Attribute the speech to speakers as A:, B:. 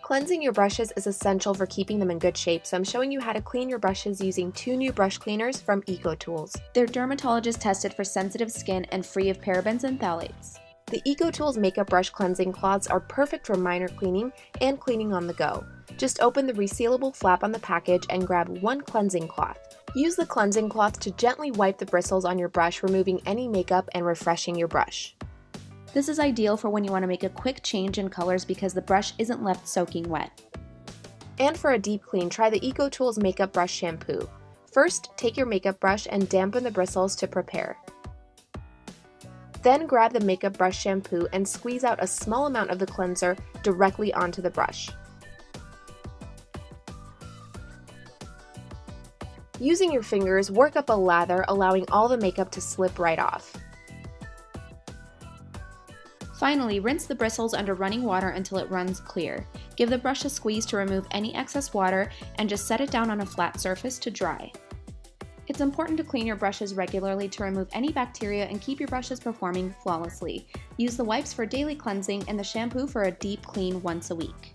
A: Cleansing your brushes is essential for keeping them in good shape, so I'm showing you how to clean your brushes using 2 new brush cleaners from EcoTools.
B: They're dermatologist tested for sensitive skin and free of parabens and phthalates.
A: The EcoTools Makeup Brush Cleansing Cloths are perfect for minor cleaning and cleaning on the go. Just open the resealable flap on the package and grab 1 cleansing cloth. Use the cleansing cloth to gently wipe the bristles on your brush, removing any makeup and refreshing your brush.
B: This is ideal for when you want to make a quick change in colors because the brush isn't left soaking wet.
A: And for a deep clean, try the EcoTools Makeup Brush Shampoo. First, take your makeup brush and dampen the bristles to prepare. Then grab the makeup brush shampoo and squeeze out a small amount of the cleanser directly onto the brush. Using your fingers, work up a lather, allowing all the makeup to slip right off.
B: Finally, rinse the bristles under running water until it runs clear. Give the brush a squeeze to remove any excess water and just set it down on a flat surface to dry. It's important to clean your brushes regularly to remove any bacteria and keep your brushes performing flawlessly. Use the wipes for daily cleansing and the shampoo for a deep clean once a week.